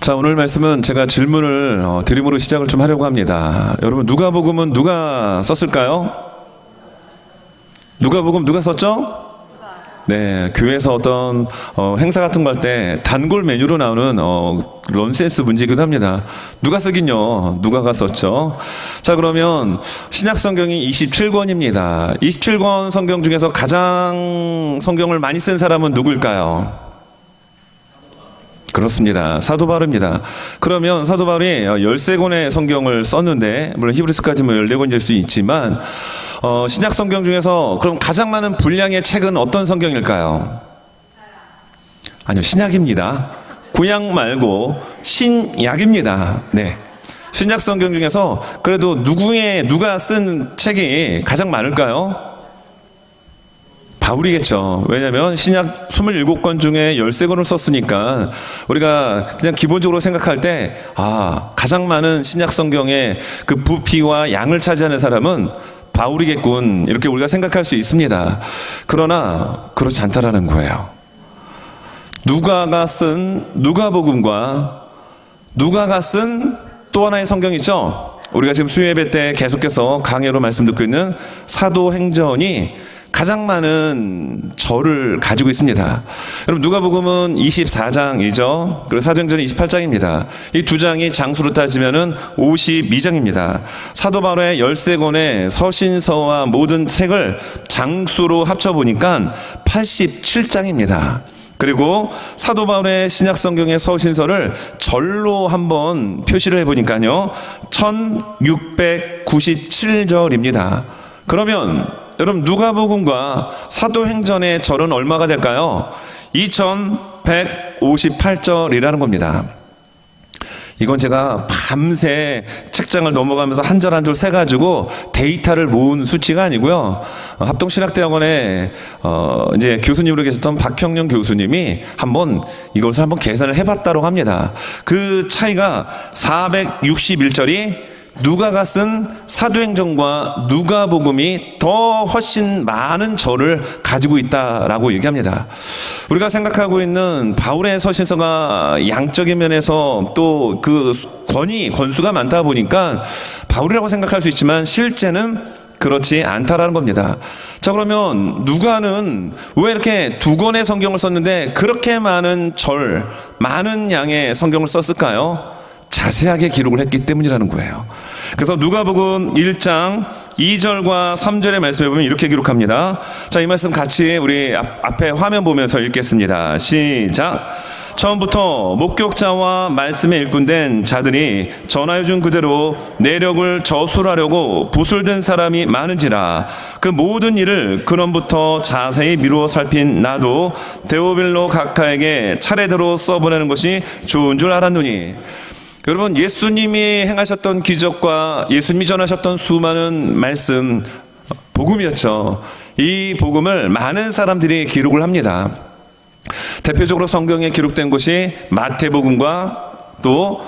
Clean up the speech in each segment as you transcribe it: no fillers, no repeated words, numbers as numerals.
자, 오늘 말씀은 제가 질문을 드림으로 시작을 좀 하려고 합니다. 여러분, 누가복음은 누가 썼을까요? 누가복음 누가 썼죠? 네, 교회에서 어떤 행사 같은 거 할 때 단골 메뉴로 나오는 넌센스 문제이기도 합니다. 누가 쓰긴요? 누가가 썼죠. 자, 그러면 신약 성경이 27권입니다. 27권 성경 중에서 가장 성경을 많이 쓴 사람은 누구일까요? 그렇습니다. 사도 바울입니다. 그러면 사도 바울이 13권의 성경을 썼는데, 물론 히브리서까지 14권일 수 있지만 신약 성경 중에서 그럼 가장 많은 분량의 책은 어떤 성경일까요? 아니요, 신약입니다. 구약 말고 신약입니다. 네. 신약 성경 중에서 그래도 누가 쓴 책이 가장 많을까요? 바울이겠죠. 왜냐하면 신약 27권 중에 13권을 썼으니까 우리가 그냥 기본적으로 생각할 때 가장 많은 신약 성경의 그 부피와 양을 차지하는 사람은 바울이겠군, 이렇게 우리가 생각할 수 있습니다. 그러나 그렇지 않다라는 거예요. 누가가 쓴 누가복음과 누가가 쓴 또 하나의 성경이 있죠. 우리가 지금 수요예배 때 계속해서 강해로 말씀 듣고 있는 사도행전이 가장 많은 절을 가지고 있습니다. 여러분, 누가복음은 24장이죠. 그리고 사도행전은 28장입니다. 이 두 장이 장수로 따지면은 52장입니다. 사도 바울의 13권의 서신서와 모든 책을 장수로 합쳐보니까 87장입니다. 그리고 사도 바울의 신약 성경의 서신서를 절로 한번 표시를 해보니까요, 1697절입니다. 그러면 여러분, 누가복음과 사도행전의 절은 얼마가 될까요? 2158절이라는 겁니다. 이건 제가 밤새 책장을 넘어가면서 한 절 한 절 세가지고 데이터를 모은 수치가 아니고요. 합동신학대학원에 이제 교수님으로 계셨던 박형영 교수님이 이것을 한번 계산을 해봤다고 합니다. 그 차이가 461절이 누가가 쓴 사도행전과 누가복음이 더 훨씬 많은 절을 가지고 있다라고 얘기합니다. 우리가 생각하고 있는 바울의 서신서가 양적인 면에서 또 그 권수가 많다 보니까 바울이라고 생각할 수 있지만 실제는 그렇지 않다라는 겁니다. 자, 그러면 누가는 왜 이렇게 2권의 성경을 썼는데 그렇게 많은 많은 양의 성경을 썼을까요? 자세하게 기록을 했기 때문이라는 거예요. 그래서 누가복음 1장 2절과 3절의 말씀에 보면 이렇게 기록합니다. 자, 이 말씀 같이 우리 앞에 화면 보면서 읽겠습니다. 시작. 처음부터 목격자와 말씀에 일꾼된 자들이 전하여 준 그대로 내력을 저술하려고 붓을 든 사람이 많은지라. 그 모든 일을 근원부터 자세히 미루어 살핀 나도 데오빌로 각하에게 차례대로 써보내는 것이 좋은 줄 알았노니. 여러분, 예수님이 행하셨던 기적과 예수님이 전하셨던 수많은 말씀, 복음이었죠. 이 복음을 많은 사람들이 기록을 합니다. 대표적으로 성경에 기록된 것이 마태복음과 또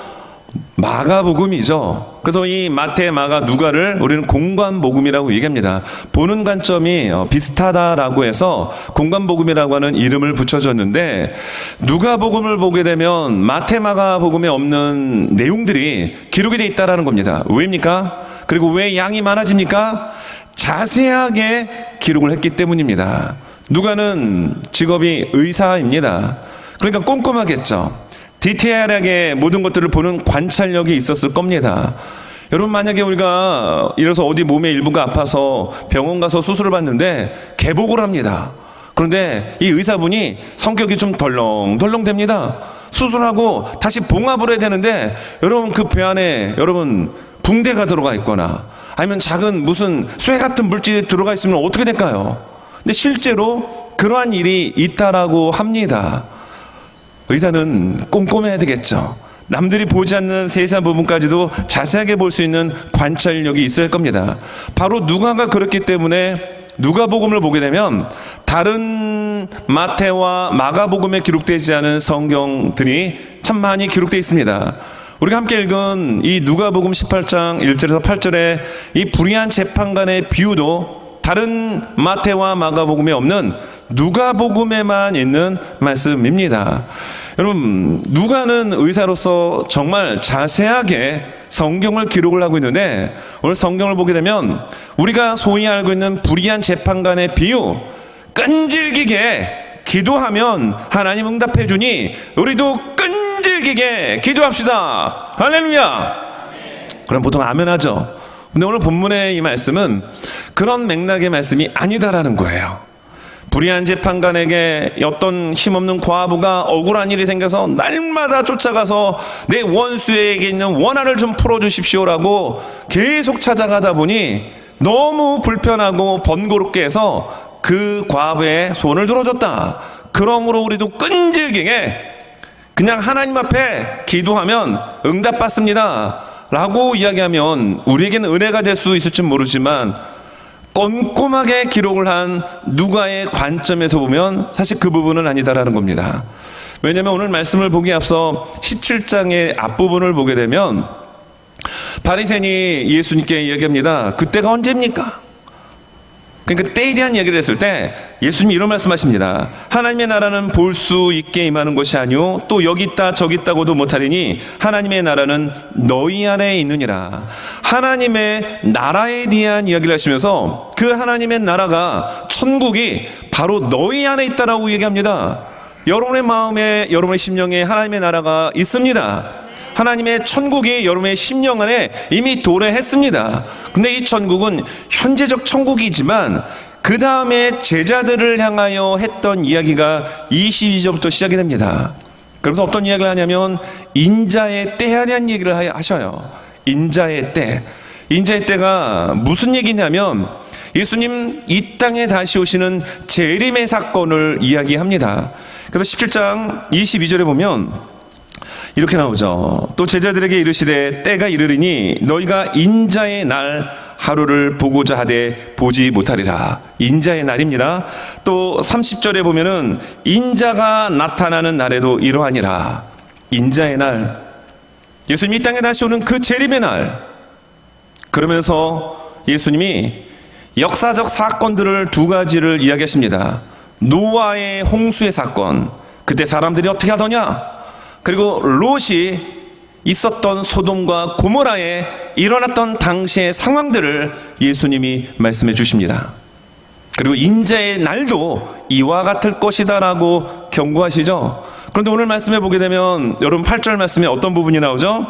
마가복음이죠. 그래서 이 마태, 마가, 누가를 우리는 공관복음이라고 얘기합니다. 보는 관점이 비슷하다라고 해서 공관복음이라고 하는 이름을 붙여줬는데, 누가복음을 보게 되면 마태, 마가복음에 없는 내용들이 기록이 되어 있다는 겁니다. 왜입니까? 그리고 왜 양이 많아집니까? 자세하게 기록을 했기 때문입니다. 누가는 직업이 의사입니다. 그러니까 꼼꼼하겠죠. 디테일하게 모든 것들을 보는 관찰력이 있었을 겁니다. 여러분, 만약에 우리가 이래서 어디 몸의 일부가 아파서 병원 가서 수술을 받는데 개복을 합니다. 그런데 이 의사분이 성격이 좀 덜렁덜렁 됩니다. 수술하고 다시 봉합을 해야 되는데 여러분, 그 배 안에 붕대가 들어가 있거나 아니면 작은 무슨 쇠 같은 물질이 들어가 있으면 어떻게 될까요? 근데 실제로 그러한 일이 있다라고 합니다. 의사는 꼼꼼해야 되겠죠. 남들이 보지 않는 세세한 부분까지도 자세하게 볼 수 있는 관찰력이 있어야 할 겁니다. 바로 누가가 그렇기 때문에 누가복음을 보게 되면 다른 마태와 마가복음에 기록되지 않은 성경들이 참 많이 기록되어 있습니다. 우리가 함께 읽은 이 누가복음 18장 1절에서 8절의 이 불의한 재판관의 비유도 다른 마태와 마가복음에 없는 누가복음에만 있는 말씀입니다. 여러분, 누가는 의사로서 정말 자세하게 성경을 기록을 하고 있는데, 오늘 성경을 보게 되면 우리가 소위 알고 있는 불의한 재판관의 비유, 끈질기게 기도하면 하나님 응답해 주니 우리도 끈질기게 기도합시다. 할렐루야. 그럼 보통 아멘 하죠. 근데 오늘 본문의 이 말씀은 그런 맥락의 말씀이 아니다라는 거예요. 불의한 재판관에게 어떤 힘없는 과부가 억울한 일이 생겨서 날마다 쫓아가서 내 원수에게 있는 원한을 좀 풀어주십시오라고 계속 찾아가다 보니 너무 불편하고 번거롭게 해서 그 과부의 손을 들어줬다. 그러므로 우리도 끈질기게 그냥 하나님 앞에 기도하면 응답받습니다 라고 이야기하면 우리에게는 은혜가 될 수 있을지 모르지만, 꼼꼼하게 기록을 한 누가의 관점에서 보면 사실 그 부분은 아니다라는 겁니다. 왜냐하면 오늘 말씀을 보기에 앞서 17장의 앞부분을 보게 되면 바리새인이 예수님께 이야기합니다. 그때가 언제입니까? 그러니까 때에 대한 얘기를 했을 때 예수님이 이런 말씀하십니다. 하나님의 나라는 볼 수 있게 임하는 것이 아니오 또 여기 있다 저기 있다고도 못하리니 하나님의 나라는 너희 안에 있느니라. 하나님의 나라에 대한 이야기를 하시면서 그 하나님의 나라가, 천국이 바로 너희 안에 있다라고 얘기합니다. 여러분의 마음에, 여러분의 심령에 하나님의 나라가 있습니다. 하나님의 천국이 여러분의 심령 안에 이미 도래했습니다. 근데 이 천국은 현재적 천국이지만 그 다음에 제자들을 향하여 했던 이야기가 22절부터 시작이 됩니다. 그래서 어떤 이야기를 하냐면 인자의 때에 대한 얘기를 하셔요. 인자의 때. 인자의 때가 무슨 얘기냐면 예수님 이 땅에 다시 오시는 재림의 사건을 이야기합니다. 그래서 17장 22절에 보면 이렇게 나오죠. 또 제자들에게 이르시되 때가 이르리니 너희가 인자의 날 하루를 보고자 하되 보지 못하리라. 인자의 날입니다. 또 30절에 보면은 인자가 나타나는 날에도 이러하니라. 인자의 날, 예수님이 이 땅에 다시 오는 그 재림의 날. 그러면서 예수님이 역사적 사건들을 두 가지를 이야기하십니다. 노아의 홍수의 사건, 그때 사람들이 어떻게 하더냐, 그리고 롯이 있었던 소돔과 고모라에 일어났던 당시의 상황들을 예수님이 말씀해 주십니다. 그리고 인자의 날도 이와 같을 것이다 라고 경고하시죠. 그런데 오늘 말씀해 보게 되면 여러분 8절 말씀에 어떤 부분이 나오죠?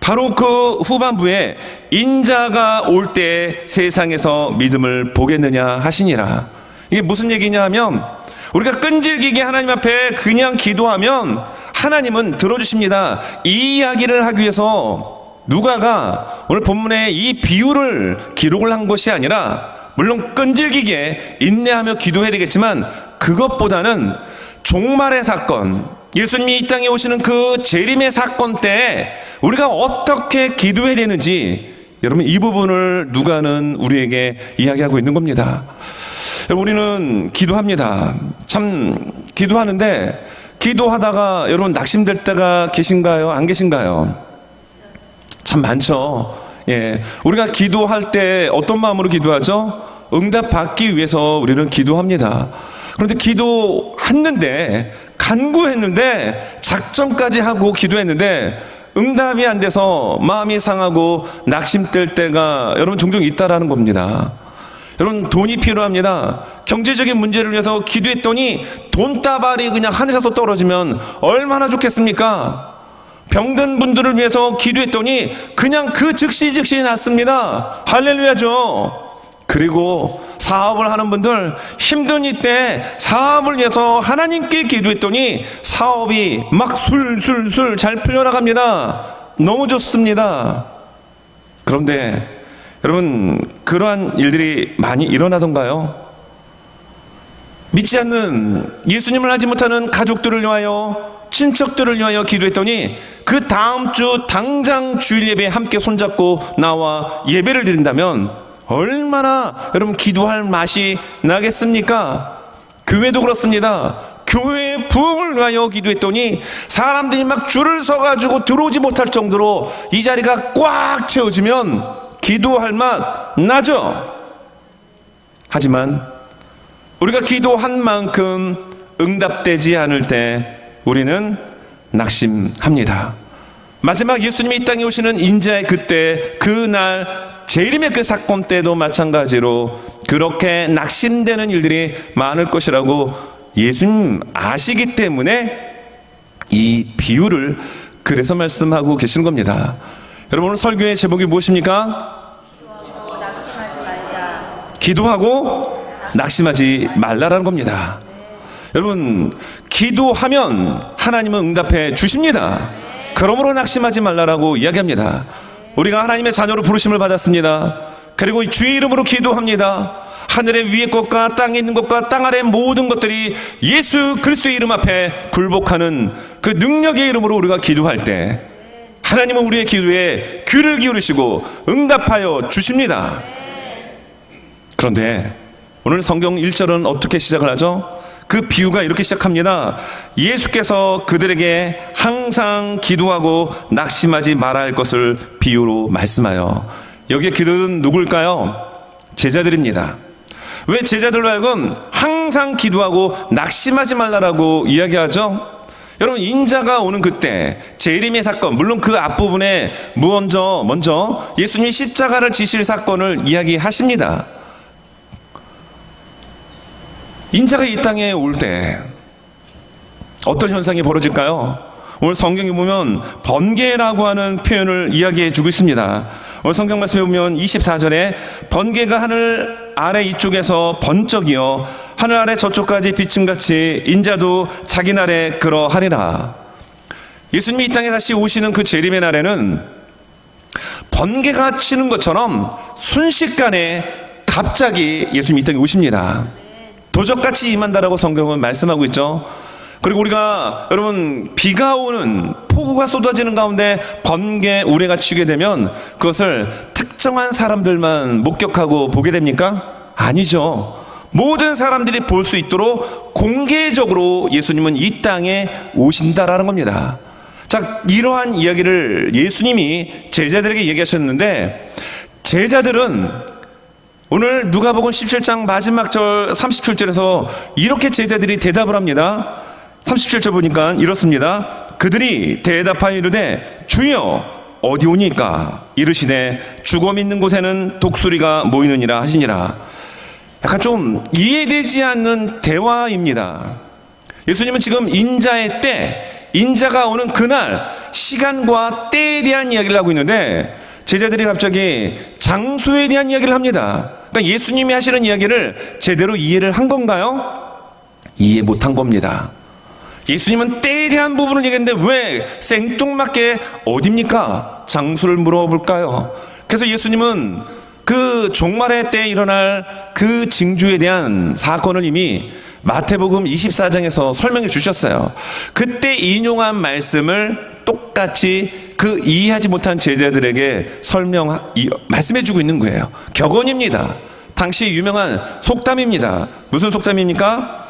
바로 그 후반부에 인자가 올 때 세상에서 믿음을 보겠느냐 하시니라. 이게 무슨 얘기냐 하면 우리가 끈질기게 하나님 앞에 그냥 기도하면 하나님은 들어주십니다. 이 이야기를 하기 위해서 누가가 오늘 본문에 이 비유를 기록을 한 것이 아니라, 물론 끈질기게 인내하며 기도해야 되겠지만 그것보다는 종말의 사건, 예수님이 이 땅에 오시는 그 재림의 사건 때 우리가 어떻게 기도해야 되는지, 여러분 이 부분을 누가는 우리에게 이야기하고 있는 겁니다. 우리는 기도합니다. 참 기도하는데 기도하다가 여러분 낙심될 때가 계신가요? 안 계신가요? 참 많죠. 예, 우리가 기도할 때 어떤 마음으로 기도하죠? 응답 받기 위해서 우리는 기도합니다. 그런데 기도했는데, 간구했는데, 작정까지 하고 기도했는데 응답이 안 돼서 마음이 상하고 낙심될 때가 여러분 종종 있다라는 겁니다. 여러분 돈이 필요합니다. 경제적인 문제를 위해서 기도했더니 돈다발이 그냥 하늘에서 떨어지면 얼마나 좋겠습니까? 병든 분들을 위해서 기도했더니 그냥 그 즉시 났습니다. 할렐루야죠. 그리고 사업을 하는 분들 힘든 이때 사업을 위해서 하나님께 기도했더니 사업이 막 술술술 잘 풀려나갑니다. 너무 좋습니다. 그런데 여러분 그러한 일들이 많이 일어나던가요? 믿지 않는, 예수님을 알지 못하는 가족들을 위하여, 친척들을 위하여 기도했더니 그 다음 주 당장 주일 예배에 함께 손잡고 나와 예배를 드린다면 얼마나 여러분 기도할 맛이 나겠습니까? 교회도 그렇습니다. 교회의 부흥을 위하여 기도했더니 사람들이 막 줄을 서가지고 들어오지 못할 정도로 이 자리가 꽉 채워지면 기도할 맛 나죠? 하지만 우리가 기도한 만큼 응답되지 않을 때 우리는 낙심합니다. 마지막 예수님이 이 땅에 오시는 인자의 그때, 그날 재림의 그 사건 때도 마찬가지로 그렇게 낙심되는 일들이 많을 것이라고 예수님 아시기 때문에 이 비유를 그래서 말씀하고 계신 겁니다. 여러분, 오늘 설교의 제목이 무엇입니까? 기도하고 낙심하지 말자. 기도하고 낙심하지 말라라는 겁니다. 여러분, 기도하면 하나님은 응답해 주십니다. 그러므로 낙심하지 말라라고 이야기합니다. 우리가 하나님의 자녀로 부르심을 받았습니다. 그리고 주의 이름으로 기도합니다. 하늘의 위의 것과 땅에 있는 것과 땅 아래 모든 것들이 예수 그리스도의 이름 앞에 굴복하는 그 능력의 이름으로 우리가 기도할 때 하나님은 우리의 기도에 귀를 기울이시고 응답하여 주십니다. 그런데 오늘 성경 1절은 어떻게 시작을 하죠? 그 비유가 이렇게 시작합니다. 예수께서 그들에게 항상 기도하고 낙심하지 말아야 할 것을 비유로 말씀하여, 여기에 그들은 누굴까요? 제자들입니다. 왜 제자들로 하여금 항상 기도하고 낙심하지 말라라고 이야기하죠? 여러분, 인자가 오는 그때 재림의 사건, 물론 그 앞부분에 먼저 예수님이 십자가를 지실 사건을 이야기하십니다. 인자가 이 땅에 올 때 어떤 현상이 벌어질까요? 오늘 성경에 보면 번개라고 하는 표현을 이야기해 주고 있습니다. 오늘 성경 말씀에 보면 24절에 번개가 하늘 아래 이쪽에서 번쩍이어 하늘 아래 저쪽까지 비침같이 인자도 자기 날에 그러하리라. 예수님이 이 땅에 다시 오시는 그 재림의 날에는 번개가 치는 것처럼 순식간에 갑자기 예수님이 이 땅에 오십니다. 도적같이 임한다라고 성경은 말씀하고 있죠. 그리고 우리가 여러분, 비가 오는, 폭우가 쏟아지는 가운데 번개 우레가 치게 되면 그것을 특정한 사람들만 목격하고 보게 됩니까? 아니죠. 모든 사람들이 볼 수 있도록 공개적으로 예수님은 이 땅에 오신다라는 겁니다. 자, 이러한 이야기를 예수님이 제자들에게 얘기하셨는데, 제자들은 오늘 누가복음 17장 마지막 절 37절에서 이렇게 제자들이 대답을 합니다. 37절 보니까 이렇습니다. 그들이 대답하여 이르되 주여 어디 오니까? 이르시되 죽어 있는 곳에는 독수리가 모이느니라 하시니라. 약간 좀 이해되지 않는 대화입니다. 예수님은 지금 인자의 때, 인자가 오는 그날 시간과 때에 대한 이야기를 하고 있는데 제자들이 갑자기 장소에 대한 이야기를 합니다. 그러니까 예수님이 하시는 이야기를 제대로 이해를 한 건가요? 이해 못한 겁니다. 예수님은 때에 대한 부분을 얘기했는데 왜 생뚱맞게 어딥니까? 장소를 물어볼까요? 그래서 예수님은 그 종말의 때에 일어날 그 징조에 대한 사건을 이미 마태복음 24장에서 설명해 주셨어요. 그때 인용한 말씀을 똑같이 그 이해하지 못한 제자들에게 말씀해 주고 있는 거예요. 격언입니다. 당시 유명한 속담입니다. 무슨 속담입니까?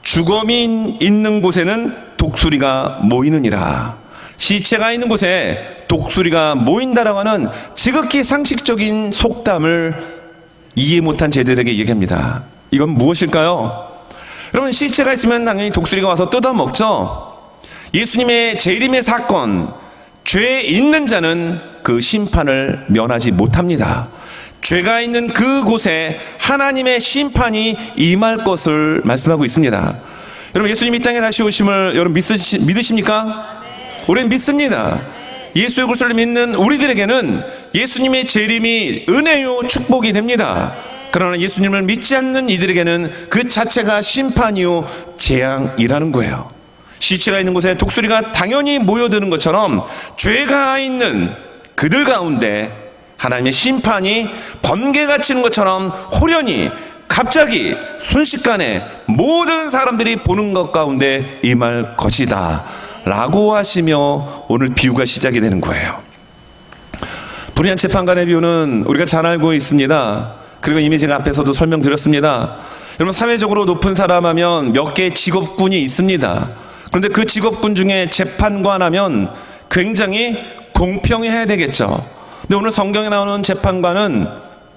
죽음이 있는 곳에는 독수리가 모이느니라. 시체가 있는 곳에 독수리가 모인다라고 하는 지극히 상식적인 속담을 이해 못한 제자들에게 얘기합니다. 이건 무엇일까요? 여러분, 시체가 있으면 당연히 독수리가 와서 뜯어먹죠. 예수님의 재림의 사건, 죄 있는 자는 그 심판을 면하지 못합니다. 죄가 있는 그곳에 하나님의 심판이 임할 것을 말씀하고 있습니다. 여러분, 예수님이 이 땅에 다시 오심을 여러분 믿으십니까? 우리는 믿습니다. 예수의 그리스도를 믿는 우리들에게는 예수님의 재림이 은혜요 축복이 됩니다. 그러나 예수님을 믿지 않는 이들에게는 그 자체가 심판이요 재앙이라는 거예요. 시체가 있는 곳에 독수리가 당연히 모여드는 것처럼 죄가 있는 그들 가운데 하나님의 심판이 번개가 치는 것처럼 호련히 갑자기 순식간에 모든 사람들이 보는 것 가운데 임할 것이다 라고 하시며 오늘 비유가 시작이 되는 거예요. 불의한 재판관의 비유는 우리가 잘 알고 있습니다. 그리고 이미 제가 앞에서도 설명드렸습니다. 여러분, 사회적으로 높은 사람 하면 몇 개의 직업군이 있습니다. 그런데 그 직업군 중에 재판관 하면 굉장히 공평해야 되겠죠. 근데 오늘 성경에 나오는 재판관은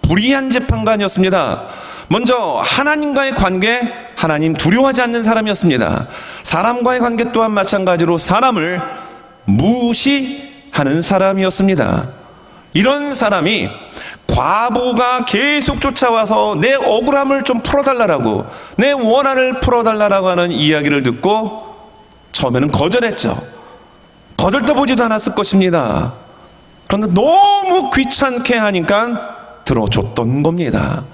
불의한 재판관이었습니다. 먼저 하나님과의 관계, 하나님 두려워하지 않는 사람이었습니다. 사람과의 관계 또한 마찬가지로 사람을 무시하는 사람이었습니다. 이런 사람이 과부가 계속 쫓아와서 내 억울함을 좀 풀어달라고, 내 원한을 풀어달라고 하는 이야기를 듣고 처음에는 거절했죠. 거들떠 보지도 않았을 것입니다. 그런데 너무 귀찮게 하니까 들어줬던 겁니다.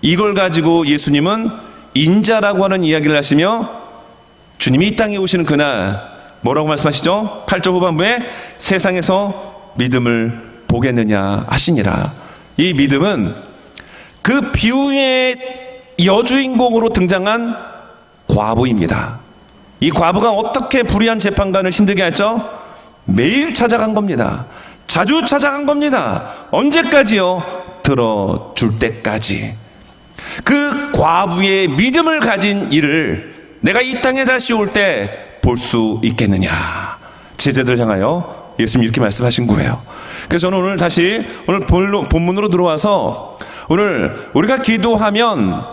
이걸 가지고 예수님은 인자라고 하는 이야기를 하시며 주님이 이 땅에 오시는 그날 뭐라고 말씀하시죠? 8절 후반부에 세상에서 믿음을 보겠느냐 하시니라. 이 믿음은 그 비유의 여주인공으로 등장한 과부입니다. 이 과부가 어떻게 불의한 재판관을 힘들게 했죠? 매일 찾아간 겁니다. 자주 찾아간 겁니다. 언제까지요? 들어줄 때까지. 그 과부의 믿음을 가진 이를 내가 이 땅에 다시 올 때 볼 수 있겠느냐. 제자들 향하여 예수님이 이렇게 말씀하신 거예요. 그래서 저는 오늘 다시 오늘 본문으로 들어와서 오늘 우리가 기도하면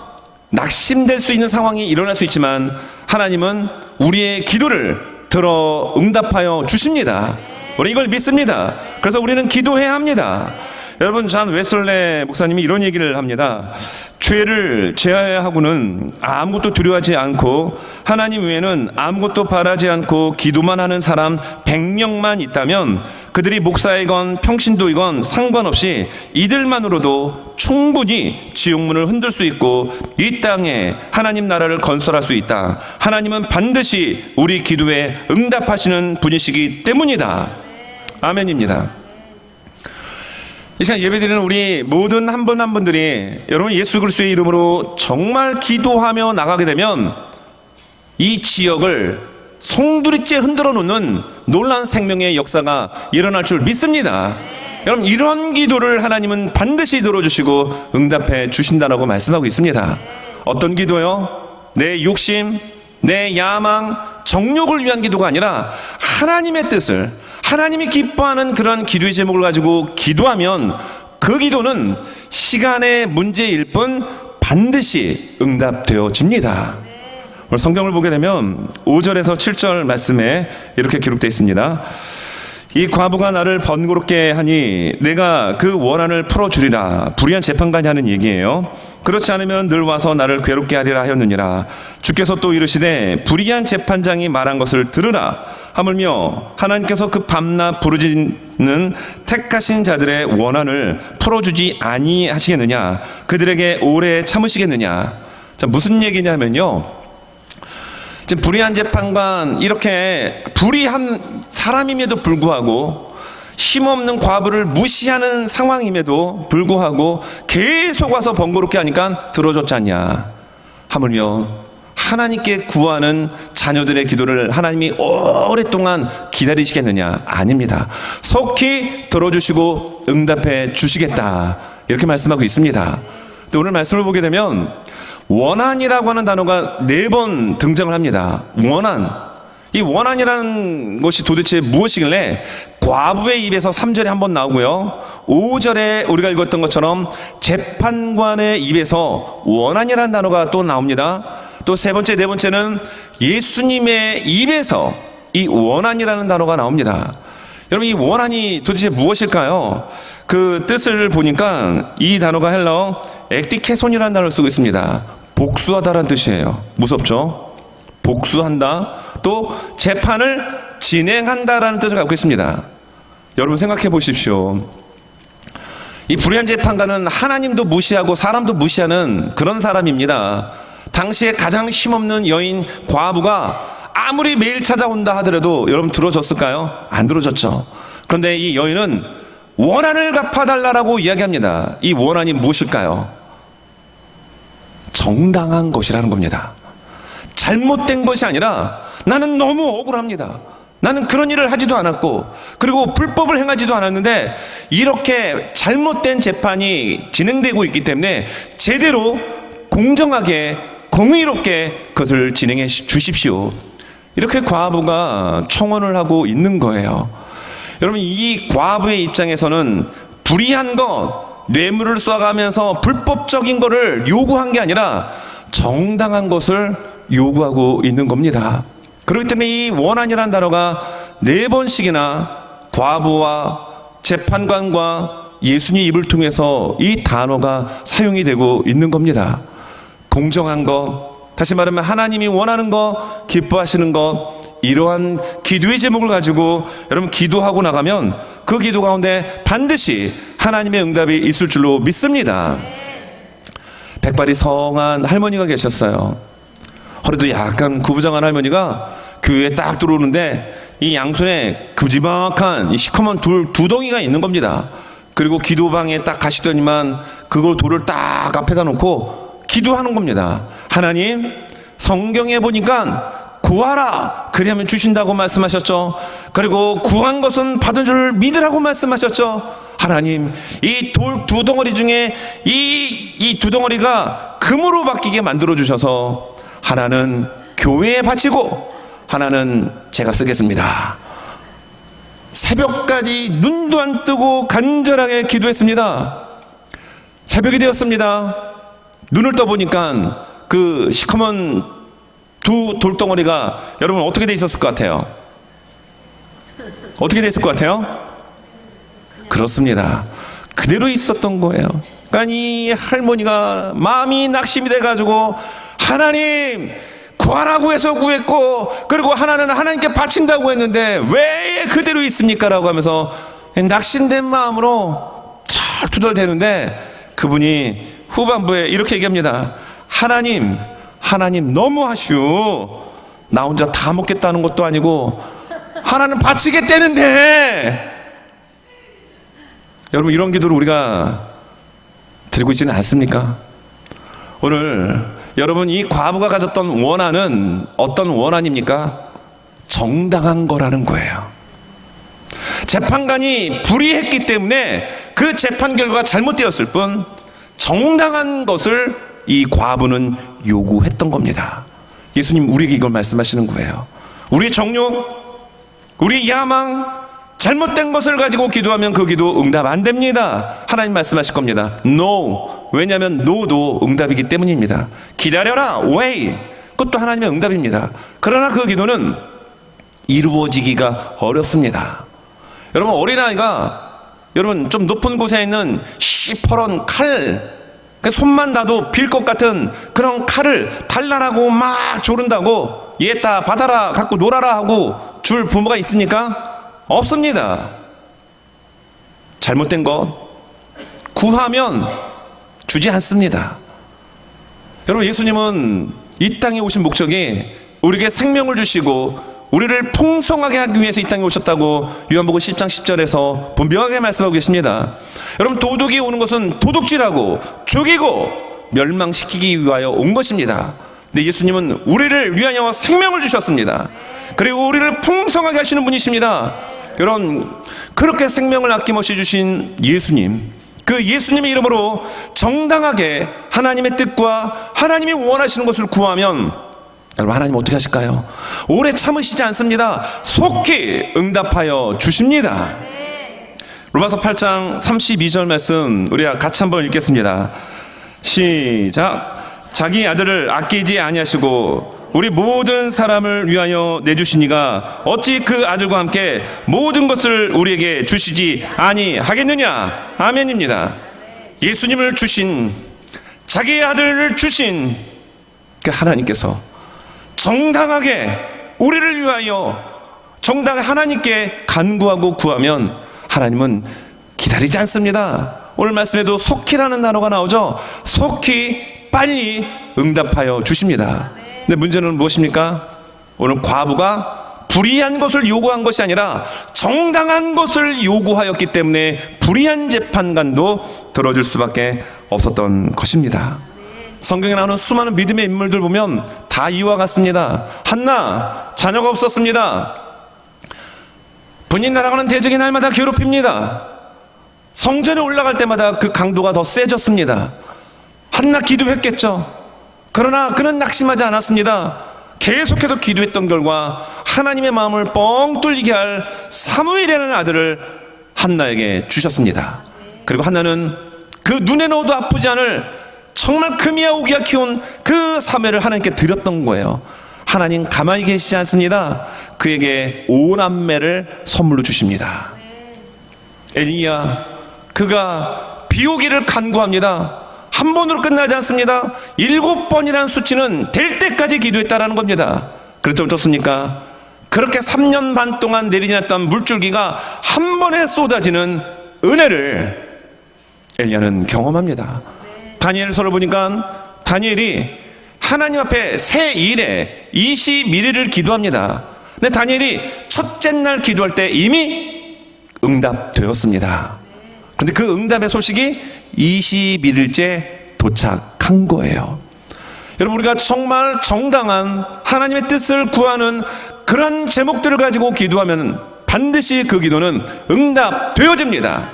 낙심될 수 있는 상황이 일어날 수 있지만 하나님은 우리의 기도를 들어 응답하여 주십니다. 우리 이걸 믿습니다. 그래서 우리는 기도해야 합니다. 여러분, 잔 웨슬레 목사님이 이런 얘기를 합니다. 죄를 제하야하고는 아무것도 두려워하지 않고 하나님 외에는 아무것도 바라지 않고 기도만 하는 사람 100명만 있다면 그들이 목사이건 평신도이건 상관없이 이들만으로도 충분히 지옥문을 흔들 수 있고 이 땅에 하나님 나라를 건설할 수 있다. 하나님은 반드시 우리 기도에 응답하시는 분이시기 때문이다. 아멘입니다. 이 시간 예배드리는 우리 모든 한 분 한 분들이 여러분 예수 그리스도의 이름으로 정말 기도하며 나가게 되면 이 지역을 송두리째 흔들어 놓는 놀라운 생명의 역사가 일어날 줄 믿습니다. 여러분, 이런 기도를 하나님은 반드시 들어주시고 응답해 주신다라고 말씀하고 있습니다. 어떤 기도요? 내 욕심, 내 야망, 정욕을 위한 기도가 아니라 하나님의 뜻을, 하나님이 기뻐하는 그런 기도의 제목을 가지고 기도하면 그 기도는 시간의 문제일 뿐 반드시 응답되어집니다. 오늘 성경을 보게 되면 5절에서 7절 말씀에 이렇게 기록되어 있습니다. 이 과부가 나를 번거롭게 하니 내가 그 원한을 풀어주리라. 불의한 재판관이 하는 얘기예요. 그렇지 않으면 늘 와서 나를 괴롭게 하리라 하였느니라. 주께서 또 이르시되 불의한 재판장이 말한 것을 들으라. 하물며 하나님께서 그 밤낮 부르짖는 택하신 자들의 원한을 풀어주지 아니하시겠느냐. 그들에게 오래 참으시겠느냐. 자, 무슨 얘기냐면요, 지금 불의한 재판관, 이렇게 불의한 사람임에도 불구하고 힘없는 과부를 무시하는 상황임에도 불구하고 계속 와서 번거롭게 하니까 들어줬지 않냐. 하물며 하나님께 구하는 자녀들의 기도를 하나님이 오랫동안 기다리시겠느냐. 아닙니다. 속히 들어주시고 응답해 주시겠다, 이렇게 말씀하고 있습니다. 근데 오늘 말씀을 보게 되면 원한이라고 하는 단어가 4번 등장을 합니다. 원한. 이 원한이라는 것이 도대체 무엇이길래 과부의 입에서 3절에 한번 나오고요, 5절에 우리가 읽었던 것처럼 재판관의 입에서 원한이라는 단어가 또 나옵니다. 또 세 번째, 네 번째는 예수님의 입에서 이 원한이라는 단어가 나옵니다. 여러분, 이 원한이 도대체 무엇일까요? 그 뜻을 보니까 이 단어가 헬라어 액디케손이라는 단어를 쓰고 있습니다. 복수하다라는 뜻이에요. 무섭죠? 복수한다. 또 재판을 진행한다라는 뜻을 갖고 있습니다. 여러분 생각해 보십시오. 이 불의한 재판관은 하나님도 무시하고 사람도 무시하는 그런 사람입니다. 당시에 가장 힘없는 여인 과부가 아무리 매일 찾아온다 하더라도 여러분 들어줬을까요? 안 들어줬죠. 그런데 이 여인은 원한을 갚아달라고 이야기합니다. 이 원한이 무엇일까요? 정당한 것이라는 겁니다. 잘못된 것이 아니라 나는 너무 억울합니다. 나는 그런 일을 하지도 않았고 그리고 불법을 행하지도 않았는데 이렇게 잘못된 재판이 진행되고 있기 때문에 제대로 공정하게 공의롭게 그것을 진행해 주십시오. 이렇게 과부가 청원을 하고 있는 거예요. 여러분, 이 과부의 입장에서는 불의한 것, 뇌물을 쏴가면서 불법적인 거를 요구한 게 아니라 정당한 것을 요구하고 있는 겁니다. 그렇기 때문에 이 원한이라는 단어가 4번씩이나 과부와 재판관과 예수님 입을 통해서 이 단어가 사용이 되고 있는 겁니다. 공정한 것, 다시 말하면 하나님이 원하는 것, 기뻐하시는 것, 이러한 기도의 제목을 가지고 여러분 기도하고 나가면 그 기도 가운데 반드시 하나님의 응답이 있을 줄로 믿습니다. 백발이 성한 할머니가 계셨어요. 허리도 약간 구부정한 할머니가 교회에 딱 들어오는데 이 양손에 큼지막한 이 시커먼 두 덩이가 있는 겁니다. 그리고 기도방에 딱 가시더니만 그걸 돌을 딱 앞에다 놓고 기도하는 겁니다. 하나님, 성경에 보니까 구하라 그리하면 주신다고 말씀하셨죠. 그리고 구한 것은 받은 줄 믿으라고 말씀하셨죠. 하나님, 이 돌 두 덩어리 중에 이 두 덩어리가 금으로 바뀌게 만들어 주셔서 하나는 교회에 바치고 하나는 제가 쓰겠습니다. 새벽까지 눈도 안 뜨고 간절하게 기도했습니다. 새벽이 되었습니다. 눈을 떠보니까 그 시커먼 두 돌덩어리가 여러분 어떻게 돼 있었을 것 같아요? 어떻게 돼 있을 것 같아요? 그렇습니다. 그대로 있었던 거예요. 그러니까 이 할머니가 마음이 낙심이 돼가지고 하나님 구하라고 해서 구했고 그리고 하나는 하나님께 바친다고 했는데 왜 그대로 있습니까? 라고 하면서 낙심된 마음으로 잘 투덜대는데 그분이 후반부에 이렇게 얘기합니다. 하나님 너무하슈. 나 혼자 다 먹겠다는 것도 아니고 하나는 바치겠다는데. 여러분 이런 기도를 우리가 드리고 있지는 않습니까? 오늘 여러분 이 과부가 가졌던 원한은 어떤 원한입니까? 정당한 거라는 거예요. 재판관이 불의했기 때문에 그 재판 결과가 잘못되었을 뿐 정당한 것을 이 과부는 요구했던 겁니다. 예수님 우리에게 이걸 말씀하시는 거예요. 우리의 정욕, 우리의 야망, 잘못된 것을 가지고 기도하면 그 기도 응답 안 됩니다. 하나님 말씀하실 겁니다. No. 왜냐하면 no도 응답이기 때문입니다. 기다려라. wait. 그것도 하나님의 응답입니다. 그러나 그 기도는 이루어지기가 어렵습니다. 여러분 어린아이가 여러분 좀 높은 곳에 있는 시퍼런 칼, 손만 놔도 빌 것 같은 그런 칼을 달라라고 막 조른다고 얘따 받아라 갖고 놀아라 하고 줄 부모가 있습니까? 없습니다. 잘못된 것 구하면 주지 않습니다. 여러분 예수님은 이 땅에 오신 목적이 우리에게 생명을 주시고 우리를 풍성하게 하기 위해서 이 땅에 오셨다고 요한복음 10장 10절에서 분명하게 말씀하고 계십니다. 여러분 도둑이 오는 것은 도둑질하고 죽이고 멸망시키기 위하여 온 것입니다. 근데 예수님은 우리를 위하여 생명을 주셨습니다. 그리고 우리를 풍성하게 하시는 분이십니다. 여러분 그렇게 생명을 아낌없이 주신 예수님, 그 예수님의 이름으로 정당하게 하나님의 뜻과 하나님이 원하시는 것을 구하면 여러분 하나님 어떻게 하실까요? 오래 참으시지 않습니다. 속히 응답하여 주십니다. 로마서 8장 32절 말씀 우리가 같이 한번 읽겠습니다. 시작. 자기 아들을 아끼지 아니하시고 우리 모든 사람을 위하여 내주시니가 어찌 그 아들과 함께 모든 것을 우리에게 주시지 아니하겠느냐. 아멘입니다. 예수님을 주신, 자기의 아들을 주신 그 하나님께서 정당하게 우리를 위하여 정당하게 하나님께 간구하고 구하면 하나님은 기다리지 않습니다. 오늘 말씀에도 속히라는 단어가 나오죠. 속히 빨리 응답하여 주십니다. 근데 문제는 무엇입니까? 오늘 과부가 불의한 것을 요구한 것이 아니라 정당한 것을 요구하였기 때문에 불의한 재판관도 들어줄 수밖에 없었던 것입니다. 성경에 나오는 수많은 믿음의 인물들 보면 다 이와 같습니다. 한나 자녀가 없었습니다. 본인 나라가는 대적이 날마다 괴롭힙니다. 성전에 올라갈 때마다 그 강도가 더 세졌습니다. 한나 기도했겠죠. 그러나 그는 낙심하지 않았습니다. 계속해서 기도했던 결과 하나님의 마음을 뻥 뚫리게 할 사무엘이라는 아들을 한나에게 주셨습니다. 그리고 한나는 그 눈에 넣어도 아프지 않을 정말 금이야 오기야 키운 그 사매를 하나님께 드렸던 거예요. 하나님 가만히 계시지 않습니다. 그에게 5남매를 선물로 주십니다. 엘리야, 그가 비오기를 간구합니다. 한 번으로 끝나지 않습니다. 7번이라는 수치는 될 때까지 기도했다라는 겁니다. 그래서 어떻습니까? 그렇게 3년 반 동안 내리지않았던 물줄기가 한 번에 쏟아지는 은혜를 엘리야는 경험합니다. 다니엘서를 보니까 다니엘이 하나님 앞에 새 일에 21일을 기도합니다. 근데 다니엘이 첫째 날 기도할 때 이미 응답되었습니다. 그런데 그 응답의 소식이 21일째 도착한 거예요. 여러분, 우리가 정말 정당한 하나님의 뜻을 구하는 그런 제목들을 가지고 기도하면 반드시 그 기도는 응답되어집니다.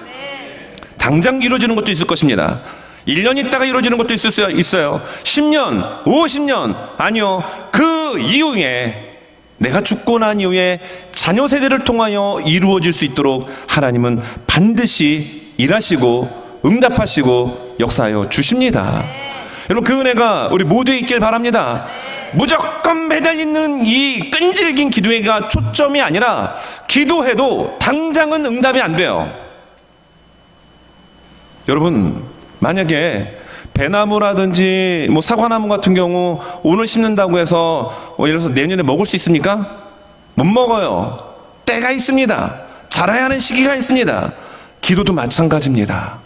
당장 이루어지는 것도 있을 것입니다. 1년 있다가 이루어지는 것도 있어요. 10년, 50년, 아니요, 그 이후에 내가 죽고 난 이후에 자녀 세대를 통하여 이루어질 수 있도록 하나님은 반드시 일하시고 응답하시고 역사하여 주십니다. 여러분, 그 은혜가 우리 모두에 있길 바랍니다. 무조건 매달리는 이 끈질긴 기도회가 초점이 아니라 기도해도 당장은 응답이 안 돼요. 여러분, 만약에 배나무라든지 사과나무 같은 경우 오늘 심는다고 해서 예를 들어서 내년에 먹을 수 있습니까? 못 먹어요. 때가 있습니다. 자라야 하는 시기가 있습니다. 기도도 마찬가지입니다.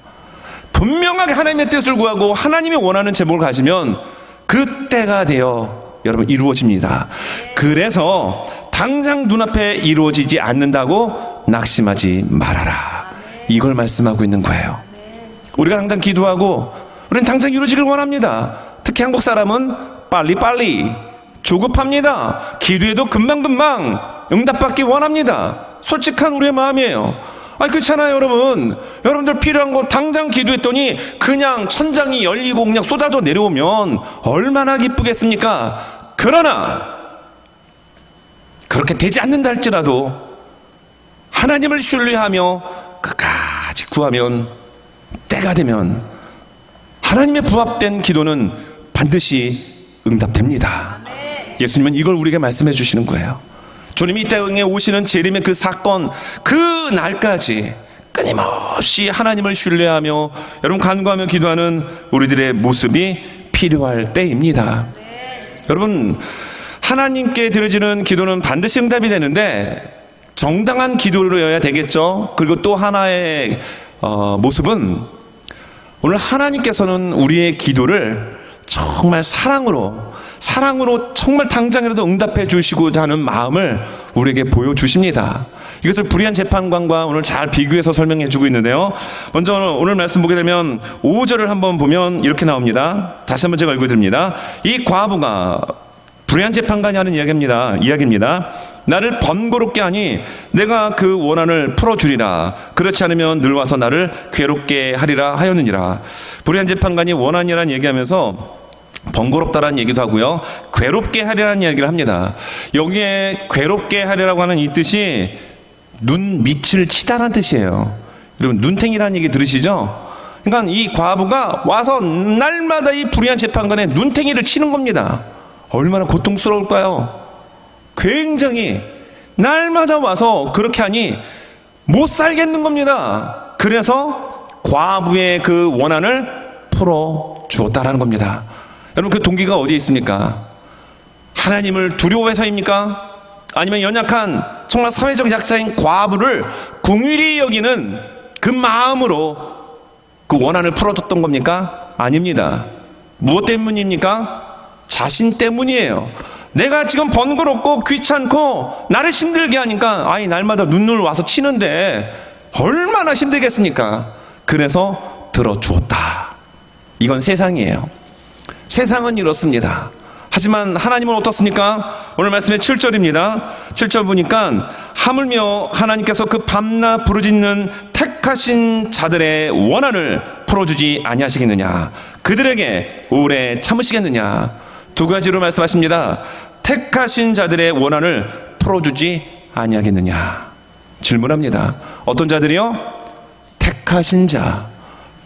분명하게 하나님의 뜻을 구하고 하나님이 원하는 제목을 가지면 그 때가 되어 여러분 이루어집니다. 그래서 당장 눈앞에 이루어지지 않는다고 낙심하지 말아라. 이걸 말씀하고 있는 거예요. 우리가 당장 기도하고 우리는 당장 이루어지길 원합니다. 특히 한국 사람은 빨리빨리 조급합니다. 기도해도 금방금방 응답받기 원합니다. 솔직한 우리의 마음이에요. 그렇잖아요, 여러분. 여러분들 필요한 거 당장 기도했더니 그냥 천장이 열리고 그냥 쏟아져 내려오면 얼마나 기쁘겠습니까? 그러나 그렇게 되지 않는다 할지라도 하나님을 신뢰하며 끝까지 구하면 때가 되면 하나님의 부합된 기도는 반드시 응답됩니다. 예수님은 이걸 우리에게 말씀해 주시는 거예요. 주님이 이 땅에 오시는 재림의 그 사건, 그 날까지 끊임없이 하나님을 신뢰하며 여러분 간구하며 기도하는 우리들의 모습이 필요할 때입니다. 여러분, 하나님께 드려지는 기도는 반드시 응답이 되는데 정당한 기도로여야 되겠죠. 그리고 또 하나의 모습은 오늘 하나님께서는 우리의 기도를 정말 사랑으로 정말 당장이라도 응답해 주시고자 하는 마음을 우리에게 보여주십니다. 이것을 불의한 재판관과 오늘 잘 비교해서 설명해 주고 있는데요. 먼저 오늘 말씀 보게 되면 5절을 한번 보면 이렇게 나옵니다. 다시 한번 제가 읽어드립니다. 이 과부가 불의한 재판관이 하는 이야기입니다. 나를 번거롭게 하니 내가 그 원한을 풀어주리라. 그렇지 않으면 늘 와서 나를 괴롭게 하리라 하였느니라. 불의한 재판관이 원한이라는 얘기하면서 번거롭다라는 얘기도 하고요, 괴롭게 하리라는 얘기를 합니다. 여기에 괴롭게 하리라고 하는 이 뜻이 눈 밑을 치다라는 뜻이에요. 여러분, 눈탱이라는 얘기 들으시죠? 그러니까 이 과부가 와서 날마다 이 불의한 재판관에 눈탱이를 치는 겁니다. 얼마나 고통스러울까요? 굉장히 날마다 와서 그렇게 하니 못 살겠는 겁니다. 그래서 과부의 그 원한을 풀어 주었다라는 겁니다. 여러분, 그 동기가 어디에 있습니까? 하나님을 두려워해서입니까? 아니면 연약한 정말 사회적 약자인 과부를 긍휼히 여기는 그 마음으로 그 원한을 풀어줬던 겁니까? 아닙니다. 무엇 때문입니까? 자신 때문이에요. 내가 지금 번거롭고 귀찮고 나를 힘들게 하니까 날마다 눈을 와서 치는데 얼마나 힘들겠습니까? 그래서 들어주었다. 이건 세상이에요. 세상은 이렇습니다. 하지만 하나님은 어떻습니까? 오늘 말씀의 7절입니다. 7절 보니까 하물며 하나님께서 그 밤낮 부르짖는 택하신 자들의 원한을 풀어주지 아니하시겠느냐, 그들에게 오래 참으시겠느냐. 두 가지로 말씀하십니다. 택하신 자들의 원한을 풀어주지 아니하겠느냐. 질문합니다. 어떤 자들이요? 택하신 자,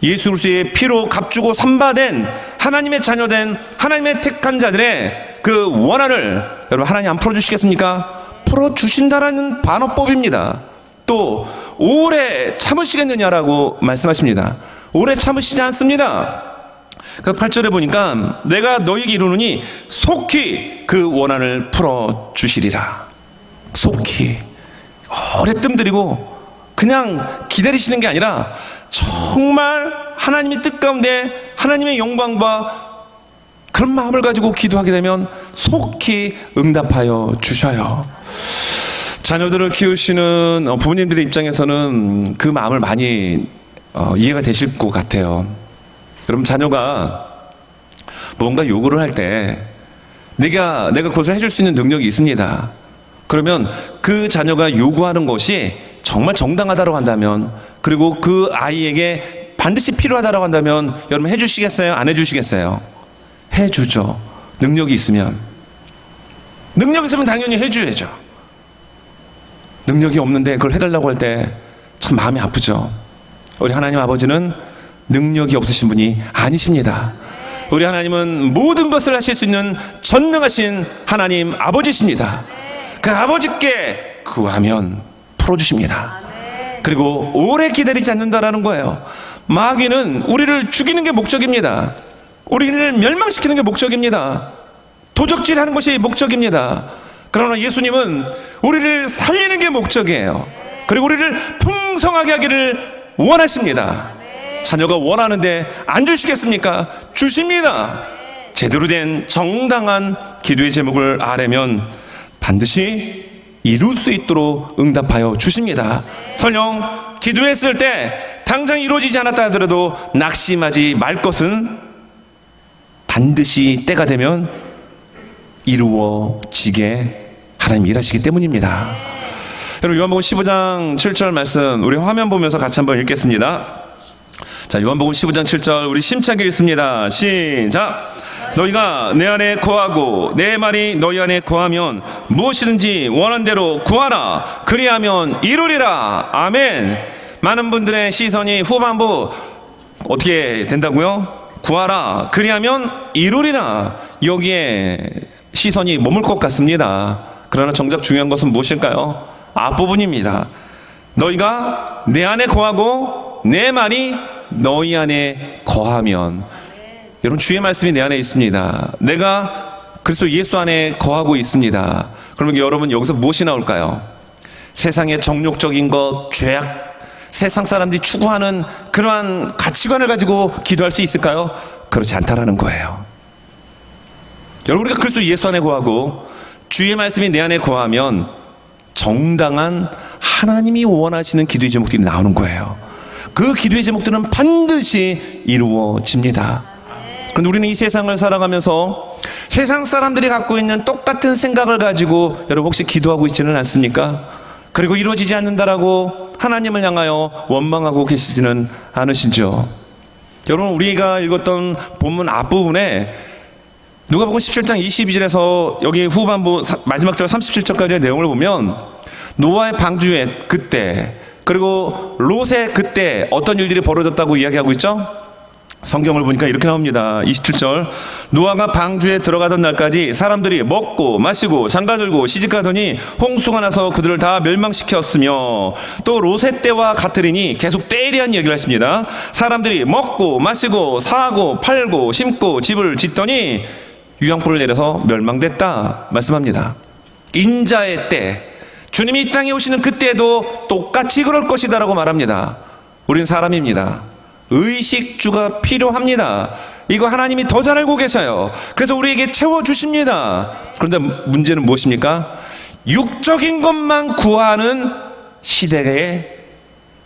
예수 그리스도의 피로 값주고 삼바된 하나님의 자녀된 하나님의 택한 자들의 그 원한을 여러분 하나님 안 풀어주시겠습니까? 풀어주신다라는 반어법입니다. 또 오래 참으시겠느냐라고 말씀하십니다. 오래 참으시지 않습니다. 그 8절에 보니까 내가 너희에게 이르노니 속히 그 원한을 풀어주시리라. 속히 오래 뜸들이고 그냥 기다리시는 게 아니라 정말 하나님의 뜻 가운데 하나님의 영광과 그런 마음을 가지고 기도하게 되면 속히 응답하여 주셔요. 자녀들을 키우시는 부모님들의 입장에서는 그 마음을 많이 이해가 되실 것 같아요. 여러분, 자녀가 무언가 요구를 할 때 내가 그것을 해줄 수 있는 능력이 있습니다. 그러면 그 자녀가 요구하는 것이 정말 정당하다고 한다면, 그리고 그 아이에게 반드시 필요하다고 한다면 여러분 해주시겠어요? 안 해주시겠어요? 해주죠. 능력이 있으면. 능력이 있으면 당연히 해줘야죠. 능력이 없는데 그걸 해달라고 할 때 참 마음이 아프죠. 우리 하나님 아버지는 능력이 없으신 분이 아니십니다. 우리 하나님은 모든 것을 하실 수 있는 전능하신 하나님 아버지십니다. 그 아버지께 구하면 풀어주십니다. 그리고 오래 기다리지 않는다라는 거예요. 마귀는 우리를 죽이는 게 목적입니다. 우리를 멸망시키는 게 목적입니다. 도적질하는 것이 목적입니다. 그러나 예수님은 우리를 살리는 게 목적이에요. 그리고 우리를 풍성하게 하기를 원하십니다. 자녀가 원하는데 안 주시겠습니까? 주십니다. 제대로 된 정당한 기도의 제목을 아뢰면 반드시 이룰 수 있도록 응답하여 주십니다. 설령 기도했을 때 당장 이루어지지 않았다 하더라도 낙심하지 말 것은 반드시 때가 되면 이루어지게 하나님이 일하시기 때문입니다. 여러분, 요한복음 15장 7절 말씀 우리 화면 보면서 같이 한번 읽겠습니다. 자, 요한복음 15장 7절 우리 심차게 읽습니다. 시작. 너희가 내 안에 거하고 내 말이 너희 안에 거하면 무엇이든지 원한 대로 구하라. 그리하면 이루리라. 아멘. 많은 분들의 시선이 후반부 어떻게 된다고요? 구하라. 그리하면 이루리라. 여기에 시선이 머물 것 같습니다. 그러나 정작 중요한 것은 무엇일까요? 앞부분입니다. 너희가 내 안에 거하고 내 말이 너희 안에 거하면. 여러분, 주의 말씀이 내 안에 있습니다. 내가 그리스도 예수 안에 거하고 있습니다. 그러면 여러분 여기서 무엇이 나올까요? 세상의 정욕적인 것, 죄악, 세상 사람들이 추구하는 그러한 가치관을 가지고 기도할 수 있을까요? 그렇지 않다라는 거예요. 여러분, 우리가 그리스도 예수 안에 거하고 주의 말씀이 내 안에 거하면 정당한 하나님이 원하시는 기도의 제목들이 나오는 거예요. 그 기도의 제목들은 반드시 이루어집니다. 그런데 우리는 이 세상을 살아가면서 세상 사람들이 갖고 있는 똑같은 생각을 가지고 여러분 혹시 기도하고 있지는 않습니까? 그리고 이루어지지 않는다라고 하나님을 향하여 원망하고 계시지는 않으시죠? 여러분, 우리가 읽었던 본문 앞부분에 누가복음 17장 22절에서 여기 후반부 마지막 절 37절까지의 내용을 보면 노아의 방주의 그때, 그리고 롯의 그때 어떤 일들이 벌어졌다고 이야기하고 있죠? 성경을 보니까 이렇게 나옵니다. 27절. 노아가 방주에 들어가던 날까지 사람들이 먹고 마시고 장가들고 시집가더니 홍수가 나서 그들을 다 멸망시켰으며, 또 롯의 때와 같으리니 계속 때에 대한 얘기를 했습니다. 사람들이 먹고 마시고 사고 팔고 심고 집을 짓더니 유황불을 내려서 멸망됐다 말씀합니다. 인자의 때, 주님이 이 땅에 오시는 그때도 똑같이 그럴 것이다라고 말합니다. 우린 사람입니다. 의식주가 필요합니다. 이거 하나님이 더 잘 알고 계셔요. 그래서 우리에게 채워주십니다. 그런데 문제는 무엇입니까? 육적인 것만 구하는 시대에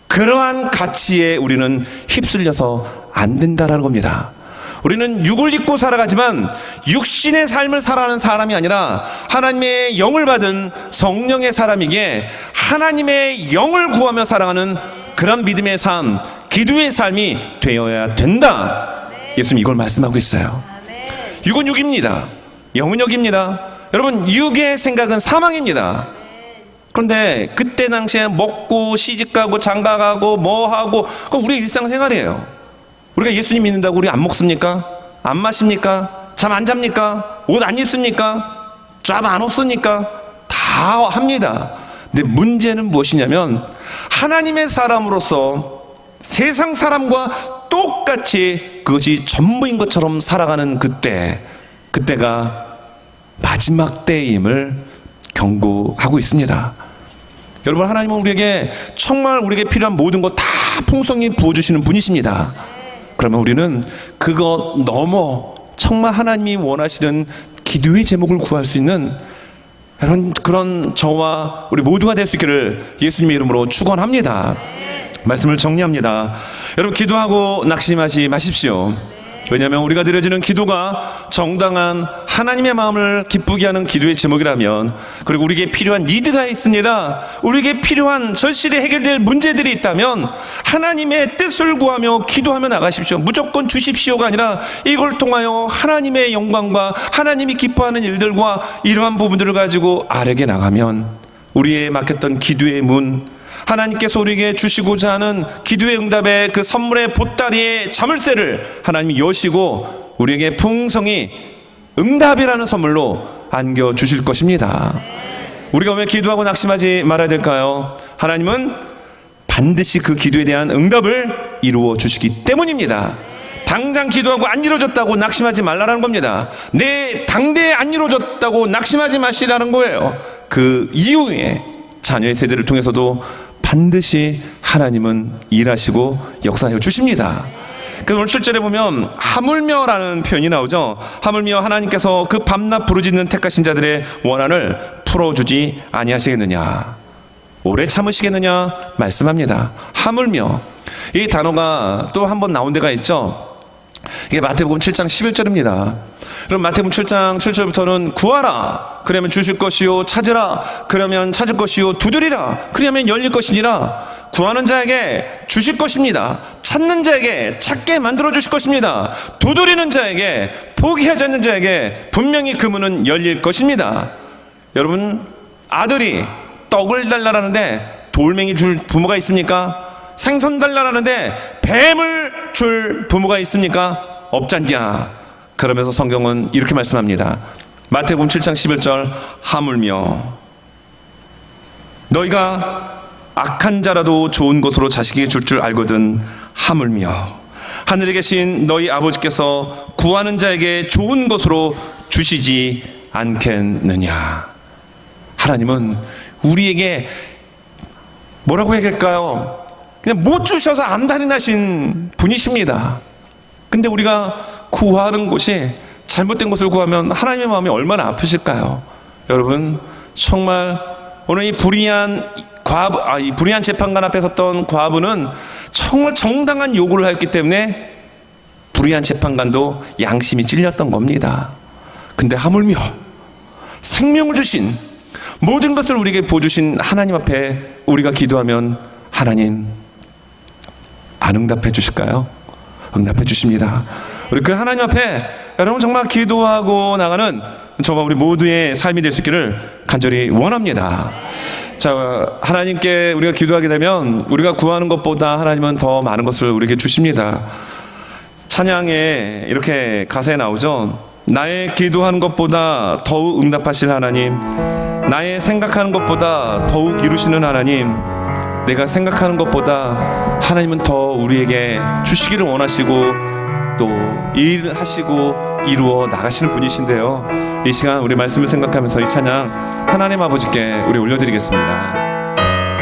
그러한 가치에 우리는 휩쓸려서 안 된다라는 겁니다. 우리는 육을 입고 살아가지만 육신의 삶을 살아가는 사람이 아니라 하나님의 영을 받은 성령의 사람이기에 하나님의 영을 구하며 살아가는 그런 믿음의 삶, 기도의 삶이 되어야 된다. 예수님 이걸 말씀하고 있어요. 육은 육입니다. 영은 영입니다. 여러분, 육의 생각은 사망입니다. 그런데 그때 당시에 먹고 시집가고 장가가고 뭐하고 그거 우리 일상생활이에요. 우리가 예수님 믿는다고 우리 안 먹습니까? 안 마십니까? 잠 안 잡니까? 옷 안 입습니까? 쫙 안 없습니까? 다 합니다. 근데 문제는 무엇이냐면 하나님의 사람으로서 세상 사람과 똑같이 그것이 전부인 것처럼 살아가는 그때가 마지막 때임을 경고하고 있습니다. 여러분, 하나님은 우리에게 정말 우리에게 필요한 모든 것 다 풍성히 부어주시는 분이십니다. 그러면 우리는 그거 넘어 정말 하나님이 원하시는 기도의 제목을 구할 수 있는 그런 저와 우리 모두가 될 수 있기를 예수님의 이름으로 축원합니다. 말씀을 정리합니다. 여러분, 기도하고 낙심하지 마십시오. 왜냐하면 우리가 드려지는 기도가 정당한 하나님의 마음을 기쁘게 하는 기도의 제목이라면, 그리고 우리에게 필요한 니드가 있습니다. 우리에게 필요한 절실히 해결될 문제들이 있다면 하나님의 뜻을 구하며 기도하며 나가십시오. 무조건 주십시오가 아니라 이걸 통하여 하나님의 영광과 하나님이 기뻐하는 일들과 이러한 부분들을 가지고 아래게 나가면 우리의 막혔던 기도의 문, 하나님께서 우리에게 주시고자 하는 기도의 응답의 그 선물의 보따리의 자물쇠를 하나님이 여시고 우리에게 풍성히 응답이라는 선물로 안겨주실 것입니다. 우리가 왜 기도하고 낙심하지 말아야 될까요? 하나님은 반드시 그 기도에 대한 응답을 이루어 주시기 때문입니다. 당장 기도하고 안 이루어졌다고 낙심하지 말라는 겁니다. 내 당대에 안 이루어졌다고 낙심하지 마시라는 거예요. 그 이후에 자녀의 세대를 통해서도 반드시 하나님은 일하시고 역사해 주십니다. 그래서 오늘 7절에 보면 하물며라는 표현이 나오죠. 하물며 하나님께서 그 밤낮 부르짖는 택하신 자들의 원한을 풀어주지 아니하시겠느냐, 오래 참으시겠느냐 말씀합니다. 하물며, 이 단어가 또 한 번 나온 데가 있죠. 이게 마태복음 7장 11절입니다. 그럼 마태복음 7장 7절부터는 구하라 그러면 주실 것이요, 찾으라 그러면 찾을 것이요, 두드리라 그러면 열릴 것이니라. 구하는 자에게 주실 것입니다. 찾는 자에게 찾게 만들어 주실 것입니다. 두드리는 자에게, 포기하지 않는 자에게 분명히 그 문은 열릴 것입니다. 여러분, 아들이 떡을 달라라는데 돌멩이 줄 부모가 있습니까? 생선 달라라는데 뱀을 줄 부모가 있습니까? 없잖냐. 그러면서 성경은 이렇게 말씀합니다. 마태복음 7장 11절, 하물며 너희가 악한 자라도 좋은 것으로 자식에게 줄 줄 알거든 하물며 하늘에 계신 너희 아버지께서 구하는 자에게 좋은 것으로 주시지 않겠느냐. 하나님은 우리에게 뭐라고 해야 할까요? 그냥 못 주셔서 암달이 나신 분이십니다. 근데 우리가 구하는 곳이 잘못된 것을 구하면 하나님의 마음이 얼마나 아프실까요? 여러분, 정말 오늘 이 불의한 재판관 앞에 섰던 과부는 정말 정당한 요구를 했기 때문에 불의한 재판관도 양심이 찔렸던 겁니다. 근데 하물며 생명을 주신, 모든 것을 우리에게 부어주신 하나님 앞에 우리가 기도하면 하나님 안 응답해 주실까요? 응답해 주십니다. 우리 그 하나님 앞에 여러분 정말 기도하고 나가는 저와 우리 모두의 삶이 될 수 있기를 간절히 원합니다. 자, 하나님께 우리가 기도하게 되면 우리가 구하는 것보다 하나님은 더 많은 것을 우리에게 주십니다. 찬양에 이렇게 가사에 나오죠. 나의 기도하는 것보다 더욱 응답하실 하나님, 나의 생각하는 것보다 더욱 이루시는 하나님, 내가 생각하는 것보다 하나님은 더 우리에게 주시기를 원하시고 또 일하시고 이루어 나가시는 분이신데요. 이 시간 우리 말씀을 생각하면서 이 찬양 하나님 아버지께 우리 올려드리겠습니다.